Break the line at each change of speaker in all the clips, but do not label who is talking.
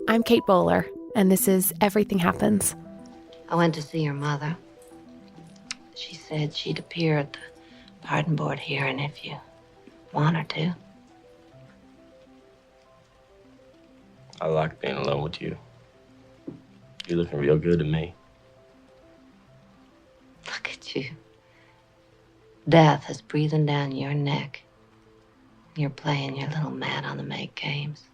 I'm Kate Bowler, and this is Everything Happens.
I went to see your mother. She said she'd appear at the pardon board hearing if you want her to.
I like being alone with you. You're looking real good to me.
Look at you. Death is breathing down your neck. You're playing your little man on the make games.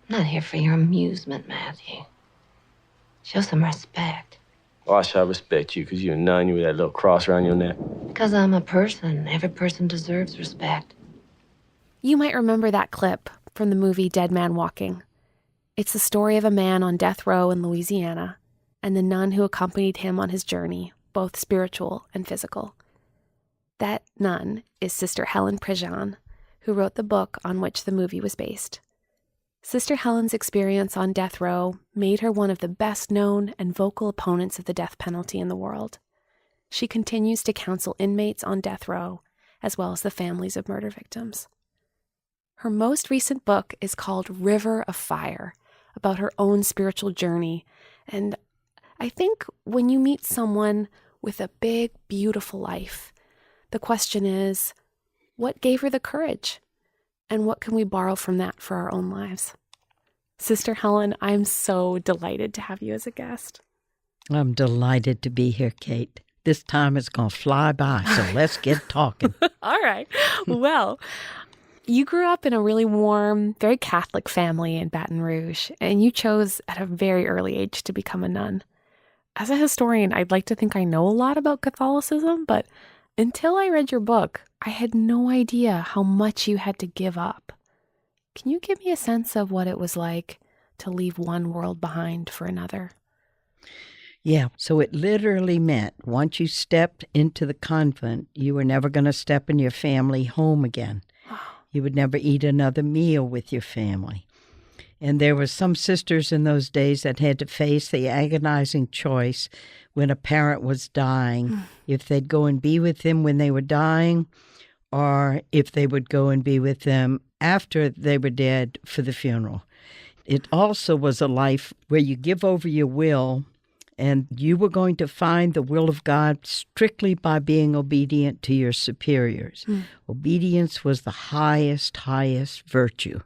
I'm not here for your amusement, Matthew. Show some respect.
Why should I respect you? Because you're a nun, you with that little cross around your neck?
Because I'm a person. Every person deserves respect.
You might remember that clip from the movie Dead Man Walking. It's the story of a man on death row in Louisiana and the nun who accompanied him on his journey, both spiritual and physical. That nun is Sister Helen Prejean, who wrote the book on which the movie was based. Sister Helen's experience on death row made her one of the best-known and vocal opponents of the death penalty in the world. She continues to counsel inmates on death row, as well as the families of murder victims. Her most recent book is called River of Fire, about her own spiritual journey. And I think when you meet someone with a big, beautiful life, the question is, what gave her the courage? And what can we borrow from that for our own lives? Sister Helen, I'm so delighted to have you as a guest.
I'm delighted to be here, Kate. This time is going to fly by, so let's get talking.
All right. Well, you grew up in a really warm, very Catholic family in Baton Rouge, and you chose at a very early age to become a nun. As a historian, I'd like to think I know a lot about Catholicism, but until I read your book, I had no idea how much you had to give up. Can you give me a sense of what it was like to leave one world behind for another?
Yeah, so it literally meant once you stepped into the convent, you were never going to step in your family home again. You would never eat another meal with your family. And there were some sisters in those days that had to face the agonizing choice when a parent was dying, if they'd go and be with them when they were dying, or if they would go and be with them after they were dead for the funeral. It also was a life where you give over your will, and you were going to find the will of God strictly by being obedient to your superiors. Obedience was the highest virtue.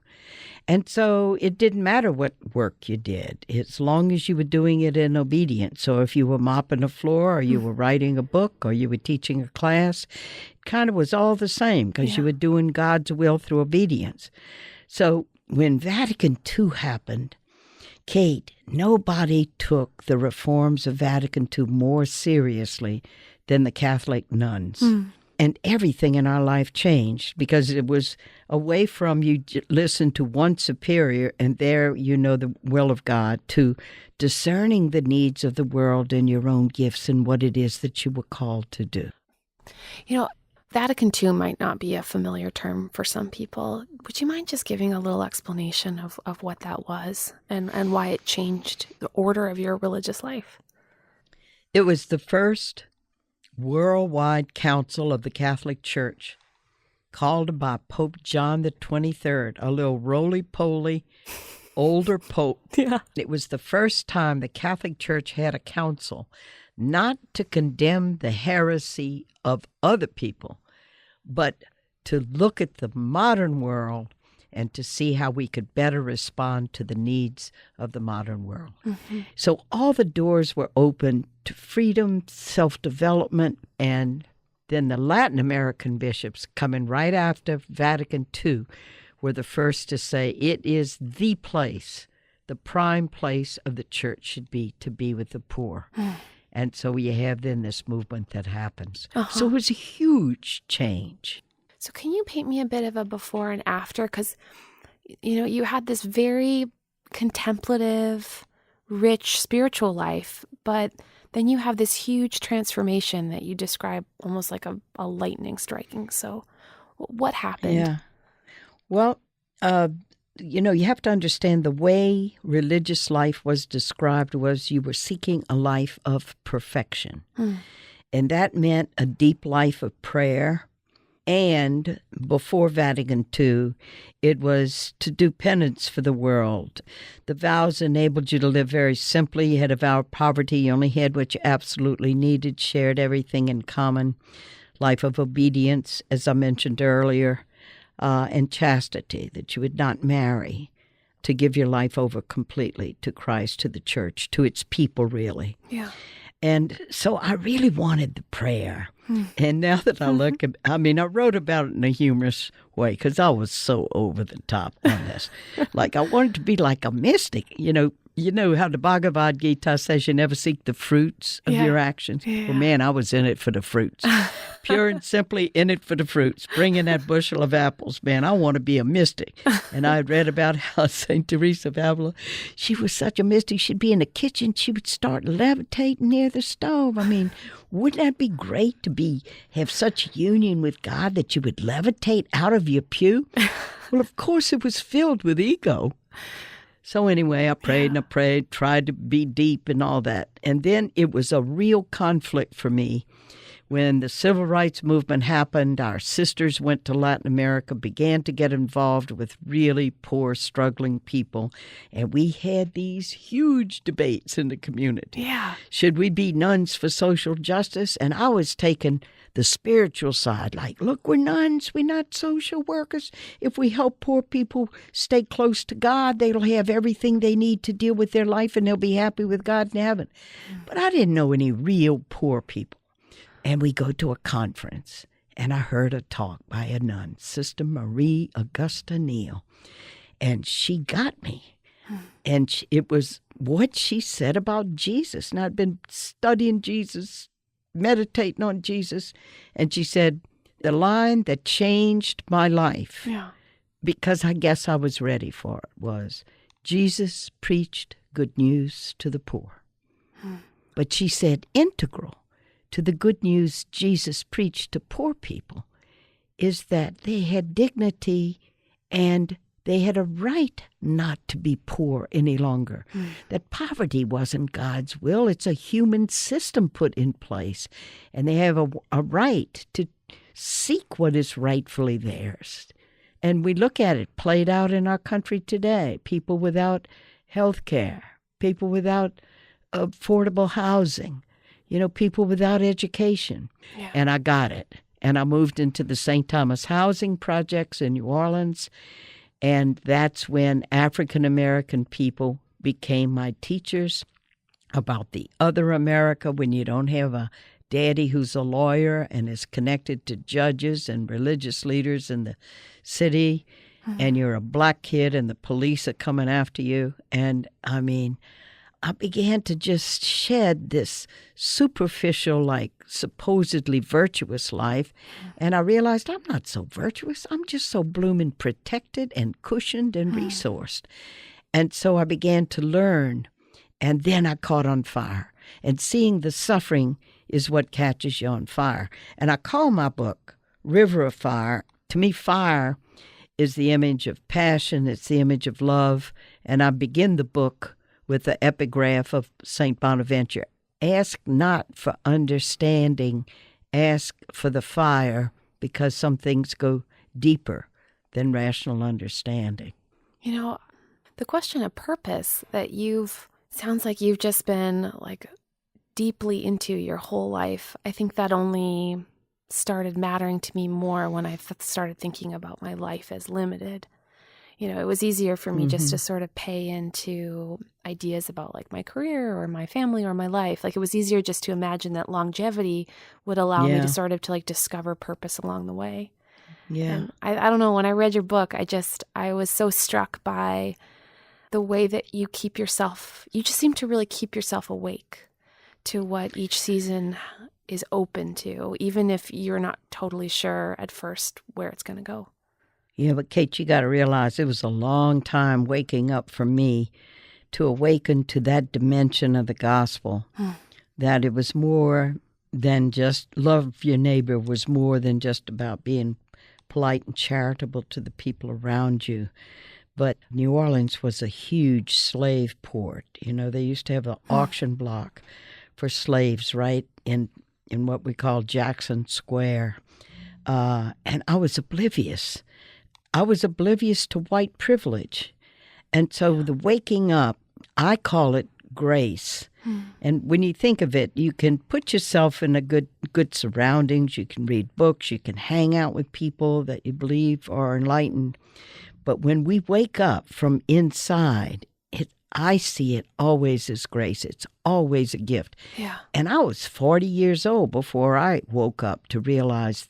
And so it didn't matter what work you did, as long as you were doing it in obedience. So if you were mopping the floor, or you were writing a book, or you were teaching a class, it kind of was all the same because you were doing God's will through obedience. So when Vatican II happened, Kate, nobody took the reforms of Vatican II more seriously than the Catholic nuns. And everything in our life changed because it was away from you listen to one superior and there you know the will of God, to discerning the needs of the world and your own gifts and what it is that you were called to do.
You know, Vatican II might not be a familiar term for some people. Would you mind just giving a little explanation of what that was and why it changed the order of your religious life?
It was the first worldwide council of the Catholic Church, called by Pope John the 23rd, a little roly-poly older pope.
Yeah.
It was the first time the Catholic Church had a council, not to condemn the heresy of other people, but to look at the modern world and to see how we could better respond to the needs of the modern world. So all the doors were open to freedom, self-development, and then the Latin American bishops, coming right after Vatican II, were the first to say it is the place, the prime place of the church should be to be with the poor. And so you have then this movement that happens. So it was a huge change.
So can you paint me a bit of a before and after? Because, you know, you had this very contemplative, rich spiritual life, but then you have this huge transformation that you describe almost like a lightning striking. So what happened?
Yeah. Well, you know, you have to understand the way religious life was described was you were seeking a life of perfection. And that meant a deep life of prayer, And before Vatican II, it was to do penance for the world. The vows enabled you to live very simply. You had a vow of poverty. You only had what you absolutely needed, shared everything in common. Life of obedience, as I mentioned earlier, and chastity, that you would not marry, to give your life over completely to Christ, to the church, to its people, really.
Yeah.
And so I really wanted the prayer. And now that I look at, I wrote about it in a humorous way because I was so over the top on this. Like, I wanted to be like a mystic. You know how the Bhagavad Gita says you never seek the fruits of your actions?
Yeah.
Well, man, I was in it for the fruits. Pure and simply in it for the fruits. Bringing that bushel of apples, man, I want to be a mystic. And I had read about how St. Teresa of Avila, she was such a mystic. She'd be in the kitchen. She would start levitating near the stove. Wouldn't that be great to have such union with God that you would levitate out of your pew? Well, of course, it was filled with ego. So anyway, I prayed and I prayed, tried to be deep and all that. And then it was a real conflict for me. When the civil rights movement happened, our sisters went to Latin America, began to get involved with really poor, struggling people, and we had these huge debates in the community.
Yeah.
Should we be nuns for social justice? And I was taking the spiritual side, like, look, we're nuns, we're not social workers. If we help poor people stay close to God, they'll have everything they need to deal with their life, and they'll be happy with God in heaven. But I didn't know any real poor people. And we go to a conference, and I heard a talk by a nun, Sister Marie Augusta Neal, and she got me. And it was what she said about Jesus. And I'd been studying Jesus, meditating on Jesus, and she said, the line that changed my life, because I guess I was ready for it, was Jesus preached good news to the poor. But she said integral to the good news Jesus preached to poor people is that they had dignity and they had a right not to be poor any longer. That poverty wasn't God's will. It's a human system put in place. And they have a right to seek what is rightfully theirs. And we look at it played out in our country today. People without health care, people without affordable housing, people without education.
Yeah.
And I got it. And I moved into the St. Thomas housing projects in New Orleans. And that's when African-American people became my teachers about the other America, when you don't have a daddy who's a lawyer and is connected to judges and religious leaders in the city, and you're a black kid and the police are coming after you. And I began to just shed this superficial, like supposedly virtuous life. And I realized I'm not so virtuous. I'm just so blooming protected and cushioned and resourced. And so I began to learn. And then I caught on fire. And seeing the suffering is what catches you on fire. And I call my book River of Fire. To me, fire is the image of passion. It's the image of love. And I begin the book with the epigraph of St. Bonaventure. Ask not for understanding, ask for the fire, because some things go deeper than rational understanding.
The question of purpose that sounds like you've just been like deeply into your whole life. I think that only started mattering to me more when I started thinking about my life as limited. It was easier for me just to sort of pay into ideas about like my career or my family or my life. Like it was easier just to imagine that longevity would allow me to sort of to like discover purpose along the way.
Yeah.
And I don't know, when I read your book, I was so struck by the way that you just seem to really keep yourself awake to what each season is open to, even if you're not totally sure at first where it's going to go.
Yeah, but Kate, you got to realize it was a long time waking up for me to awaken to that dimension of the gospel, that it was more than just love your neighbor, was more than just about being polite and charitable to the people around you. But New Orleans was a huge slave port. They used to have an auction block for slaves right in what we call Jackson Square. And I was oblivious. I was oblivious to white privilege. And so the waking up, I call it grace. And when you think of it, you can put yourself in a good surroundings. You can read books. You can hang out with people that you believe are enlightened. But when we wake up from inside, I see it always as grace. It's always a gift.
Yeah.
And I was 40 years old before I woke up to realize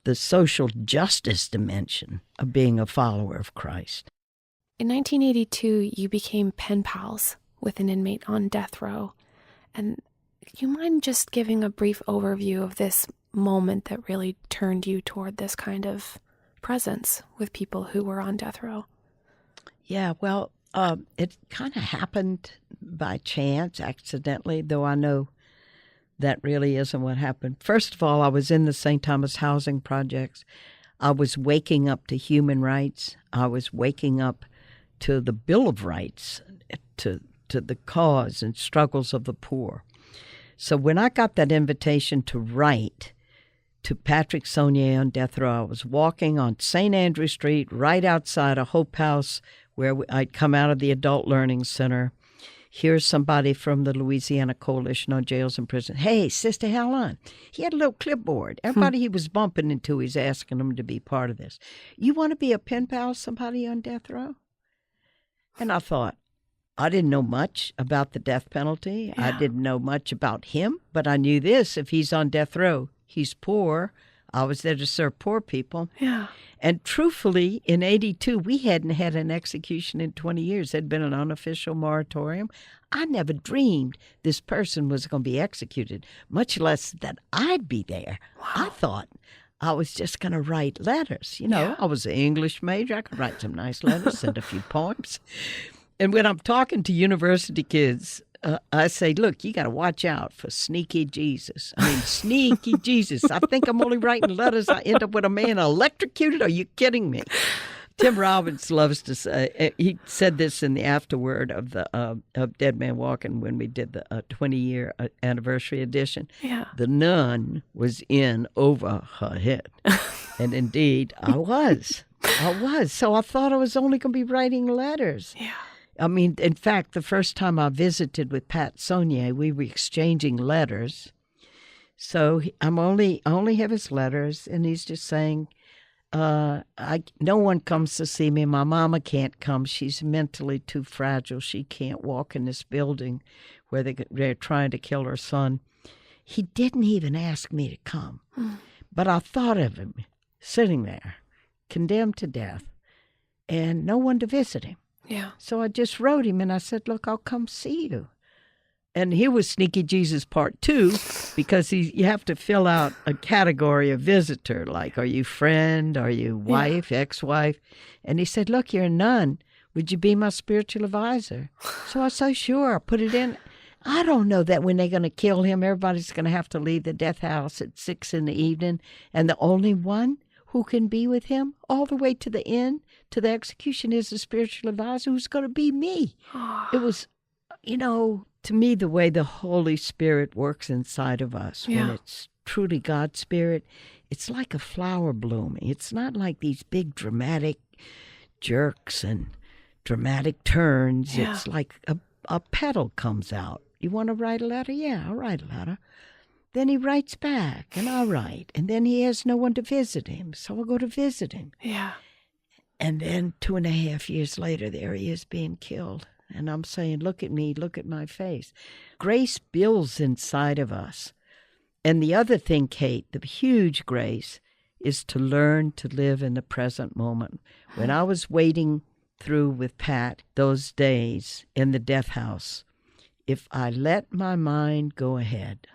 the social justice dimension of being a follower of Christ.
In 1982, you became pen pals with an inmate on death row. And you mind just giving a brief overview of this moment that really turned you toward this kind of presence with people who were on death row?
Yeah, well, it kind of happened by chance, accidentally, though I know that really isn't what happened. First of all, I was in the St. Thomas housing projects. I was waking up to human rights. I was waking up to the Bill of Rights, to the cause and struggles of the poor. So when I got that invitation to write to Patrick Saunier on death row, I was walking on St. Andrew Street right outside a Hope House where I'd come out of the Adult Learning Center. Here's somebody from the Louisiana Coalition on Jails and Prisons. Hey, Sister Helen. He had a little clipboard. Everybody he was bumping into, he's asking them to be part of this. You want to be a pen pal, somebody on death row? And I thought, I didn't know much about the death penalty.
Yeah.
I didn't know much about him, but I knew this. If he's on death row, he's poor. I was there to serve poor people.
Yeah.
And truthfully, in 82, we hadn't had an execution in 20 years. There'd been an unofficial moratorium. I never dreamed this person was going to be executed, much less that I'd be there.
Wow.
I thought I was just going to write letters. You know,
Yeah.
I was an English major. I could write some nice letters, send a few poems. And when I'm talking to university kids, I say, look, you got to watch out for sneaky Jesus. I mean, sneaky Jesus. I think I'm only writing letters. I end up with a man electrocuted. Are you kidding me? Tim Robbins loves to say, he said this in the afterword of the of Dead Man Walking when we did the 20-year anniversary edition.
Yeah.
The nun was in over her head. And indeed, I was. So I thought I was only going to be writing letters.
Yeah.
I mean, in fact, the first time I visited with Pat Saunier, we were exchanging letters. So I only have his letters, and he's just saying, no one comes to see me. My mama can't come. She's mentally too fragile. She can't walk in this building where they're trying to kill her son. He didn't even ask me to come. But I thought of him sitting there, condemned to death, and no one to visit him.
Yeah.
So I just wrote him, and I said, look, I'll come see you. And here was Sneaky Jesus Part 2, because you have to fill out a category of visitor, like, are you friend, are you wife, ex-wife? And he said, look, you're a nun. Would you be my spiritual advisor? So I said, sure, I'll put it in. I don't know that when they're going to kill him, everybody's going to have to leave the death house at 6 p.m, and the only one who can be with him all the way to the end, to the execution, is the spiritual advisor who's going to be me. It was, to me, the way the Holy Spirit works inside of us, when it's truly God's Spirit, it's like a flower blooming. It's not like these big dramatic jerks and dramatic turns.
Yeah.
It's like a petal comes out. You want to write a letter? Yeah, I'll write a letter. Then he writes back, and I'll write. And then he has no one to visit him, so I'll go to visit him.
Yeah.
And then 2.5 years later, there he is being killed. And I'm saying, look at me, look at my face. Grace builds inside of us. And the other thing, Kate, the huge grace, is to learn to live in the present moment. When I was waiting through with Pat those days in the death house, if I let my mind go ahead,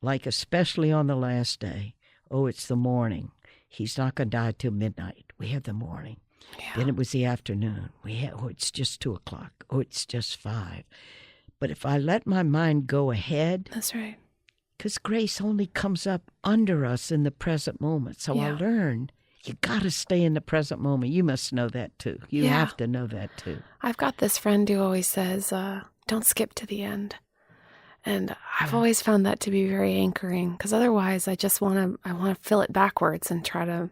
like especially on the last day, oh, it's the morning. He's not going to die till midnight. We have the morning.
Yeah.
Then it was the afternoon. It's just 2:00. Oh, it's just 5. But if I let my mind go ahead,
That's right.
because grace only comes up under us in the present moment. So I learned you got to stay in the present moment. You must know that too. You have to know that too.
I've got this friend who always says, don't skip to the end. And I've always found that to be very anchoring, because otherwise I want to fill it backwards and try to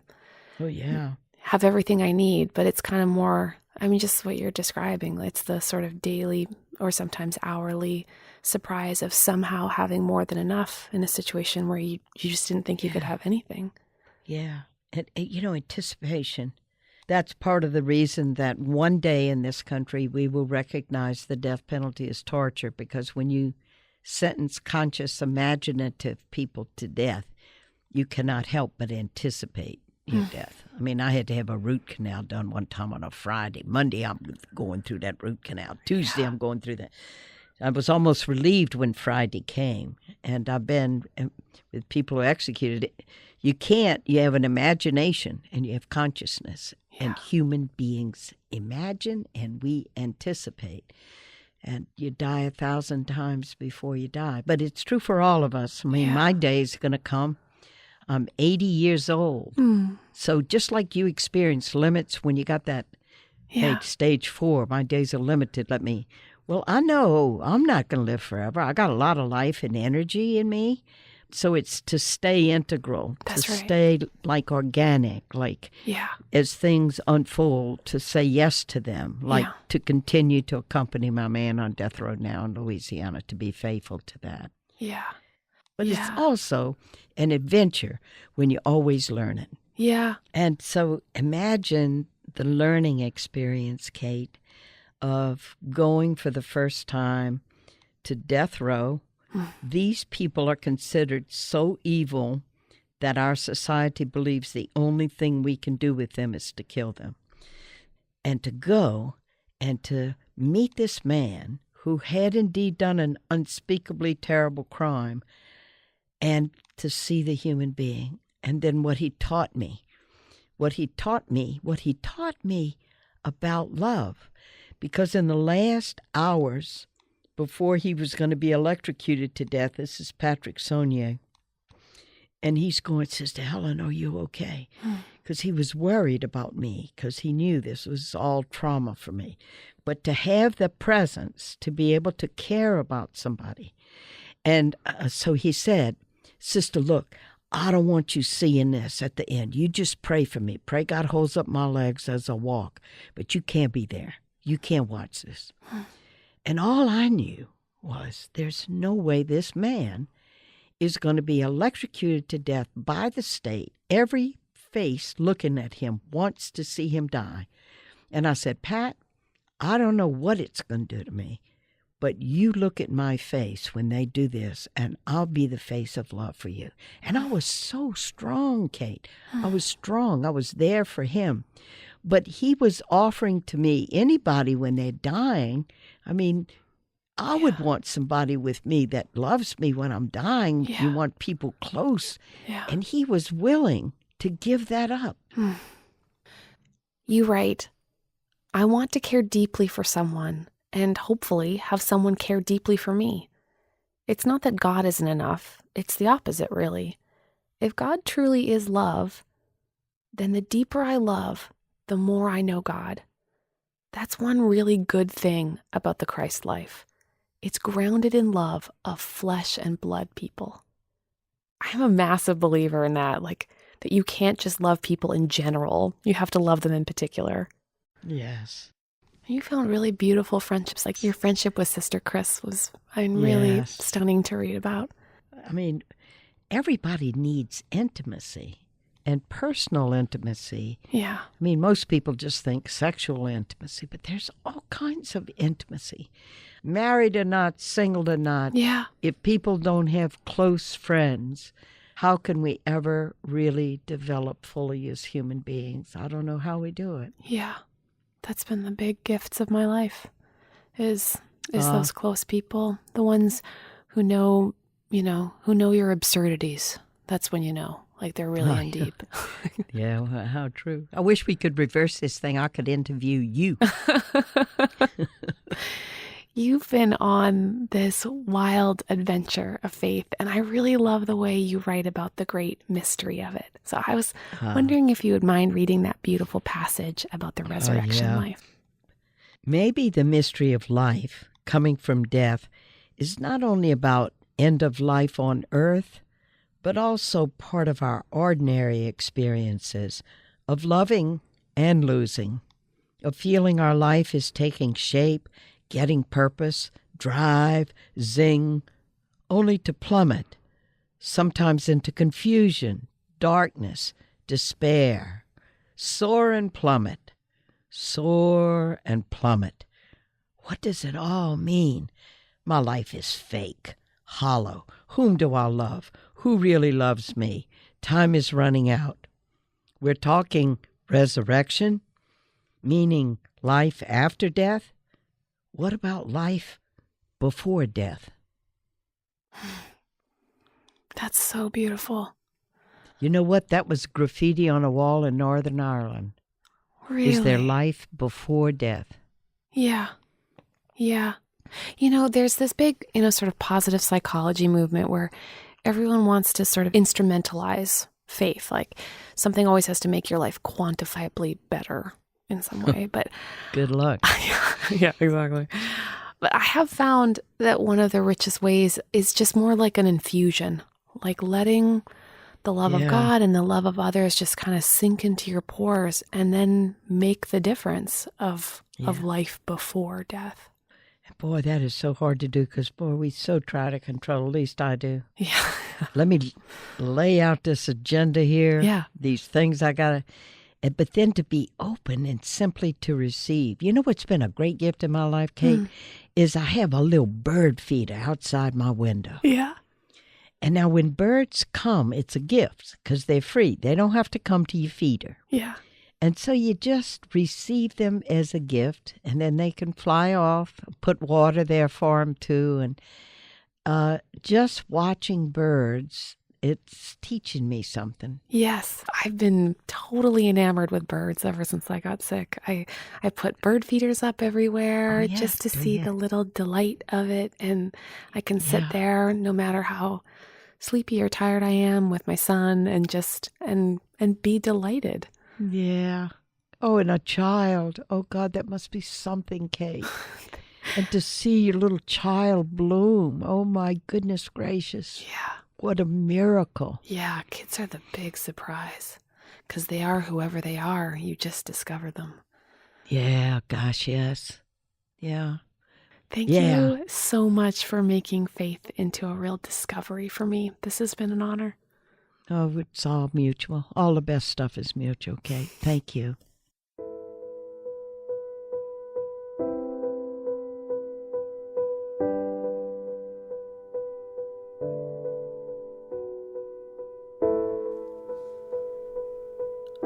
have everything I need. But it's kind of more, just what you're describing. It's the sort of daily or sometimes hourly surprise of somehow having more than enough in a situation where you just didn't think you could have anything.
Yeah. And, anticipation. That's part of the reason that one day in this country we will recognize the death penalty as torture, because when you sentence conscious, imaginative people to death, you cannot help but anticipate your death. I had to have a root canal done one time on a Friday. Monday, I'm going through that root canal. Tuesday, I'm going through that. I was almost relieved when Friday came. And I've been with people who executed it. You have an imagination and you have consciousness. And human beings imagine and we anticipate. And you die 1,000 times before you die. But it's true for all of us. My day is going to come. I'm 80 years old. So just like you experienced limits when you got that stage 4, my days are limited. Well, I know I'm not going to live forever. I got a lot of life and energy in me. So it's to stay integral, stay like organic, as things unfold, to say yes to them, to continue to accompany my man on death row now in Louisiana, to be faithful to that.
Yeah.
But it's also an adventure when you're always learning.
Yeah.
And so imagine the learning experience, Kate, of going for the first time to death row. These people are considered so evil that our society believes the only thing we can do with them is to kill them. And to go and to meet this man who had indeed done an unspeakably terrible crime, and to see the human being. And then what he taught me about love. Because in the last hours before he was going to be electrocuted to death, this is Patrick Saunier, and he's going, Sister Helen, are you okay? Because he was worried about me, because he knew this was all trauma for me. But to have the presence, to be able to care about somebody. And so he said, Sister, look, I don't want you seeing this at the end. You just pray for me. Pray God holds up my legs as I walk. But you can't be there. You can't watch this. And all I knew was there's no way this man is going to be electrocuted to death by the state. Every face looking at him wants to see him die. And I said, Pat, I don't know what it's going to do to me, but you look at my face when they do this, and I'll be the face of love for you. And I was so strong, Kate. I was strong. I was there for him. But he was offering to me, anybody when they're dying, I would want somebody with me that loves me when I'm dying.
Yeah.
You want people close.
Yeah.
And he was willing to give that up.
You write, I want to care deeply for someone and hopefully have someone care deeply for me. It's not that God isn't enough. It's the opposite, really. If God truly is love, then the deeper I love, the more I know God. That's one really good thing about the Christ life. It's grounded in love of flesh and blood people. I'm a massive believer in that, that you can't just love people in general. You have to love them in particular.
Yes.
You found really beautiful friendships. Like your friendship with Sister Chris was, really stunning to read about.
Everybody needs intimacy. And personal intimacy.
Yeah.
Most people just think sexual intimacy, but there's all kinds of intimacy. Married or not, single or not.
Yeah.
If people don't have close friends, how can we ever really develop fully as human beings? I don't know how we do it.
Yeah. That's been the big gifts of my life, is those close people, the ones who know, who know your absurdities. That's when you know. They're really in deep.
Yeah, well, how true. I wish we could reverse this thing. I could interview you.
You've been on this wild adventure of faith, and I really love the way you write about the great mystery of it. So I was wondering if you would mind reading that beautiful passage about the resurrection life.
Maybe the mystery of life coming from death is not only about end of life on earth, but also part of our ordinary experiences of loving and losing, of feeling our life is taking shape, getting purpose, drive, zing, only to plummet, sometimes into confusion, darkness, despair, soar and plummet, soar and plummet. What does it all mean? My life is fake, hollow. Whom do I love? Who really loves me? Time is running out. We're talking resurrection, meaning life after death. What about life before death?
That's so beautiful.
You know what? That was graffiti on a wall in Northern Ireland.
Really?
Is there life before death?
Yeah. Yeah. There's this big, sort of positive psychology movement where everyone wants to sort of instrumentalize faith. Like something always has to make your life quantifiably better in some way. But
Good luck.
yeah, exactly. But I have found that one of the richest ways is just more like an infusion, like letting the love of God and the love of others just kind of sink into your pores and then make the difference of life before death.
Boy, that is so hard to do because, boy, we so try to control. At least I do.
Yeah.
Let me lay out this agenda here.
Yeah.
These things I got to, but then to be open and simply to receive. You know what's been a great gift in my life, Kate, is I have a little bird feeder outside my window.
Yeah.
And now when birds come, it's a gift because they're free. They don't have to come to your feeder.
Yeah.
And so you just receive them as a gift, and then they can fly off, put water there for them too. And just watching birds, it's teaching me something.
Yes. I've been totally enamored with birds ever since I got sick. I put bird feeders up everywhere just to see the little delight of it. And I can sit there no matter how sleepy or tired I am with my son and just and be delighted.
Yeah. Oh, and a child. Oh, God, that must be something, Kate. And to see your little child bloom. Oh, my goodness gracious.
Yeah.
What a miracle.
Yeah, kids are the big surprise because they are whoever they are. You just discover them.
Yeah, gosh, yes. Yeah.
Thank you so much for making faith into a real discovery for me. This has been an honor.
Oh, it's all mutual. All the best stuff is mutual, Kate. Thank you.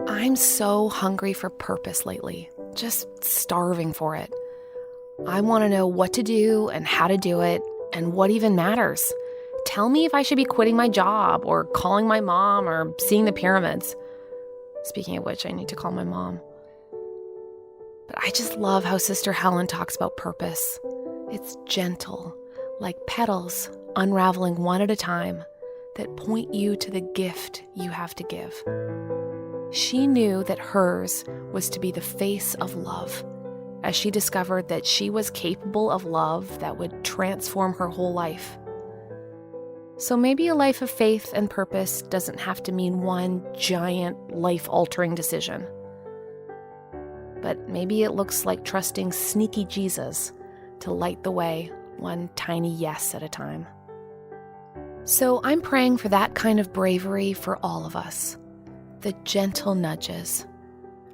I'm so hungry for purpose lately, just starving for it. I want to know what to do and how to do it and what even matters. Tell me if I should be quitting my job or calling my mom or seeing the pyramids. Speaking of which, I need to call my mom. But I just love how Sister Helen talks about purpose. It's gentle, like petals unraveling one at a time that point you to the gift you have to give. She knew that hers was to be the face of love, as she discovered that she was capable of love that would transform her whole life. So maybe a life of faith and purpose doesn't have to mean one giant life-altering decision. But maybe it looks like trusting sneaky Jesus to light the way, one tiny yes at a time. So I'm praying for that kind of bravery for all of us. The gentle nudges.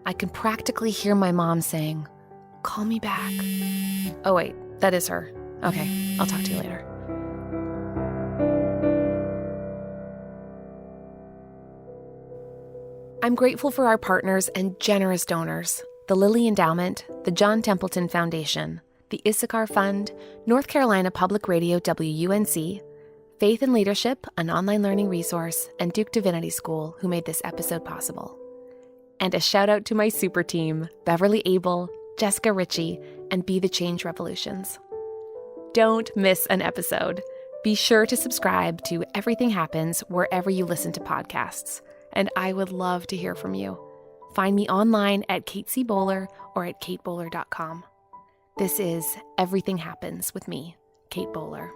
I can practically hear my mom saying, "Call me back." Oh wait, that is her. Okay, I'll talk to you later. I'm grateful for our partners and generous donors, the Lilly Endowment, the John Templeton Foundation, the Issachar Fund, North Carolina Public Radio WUNC, Faith and Leadership, an online learning resource, and Duke Divinity School, who made this episode possible. And a shout out to my super team, Beverly Abel, Jessica Ritchie, and Be the Change Revolutions. Don't miss an episode. Be sure to subscribe to Everything Happens wherever you listen to podcasts. And I would love to hear from you. Find me online at Kate C. Bowler or at katebowler.com. This is Everything Happens with me, Kate Bowler.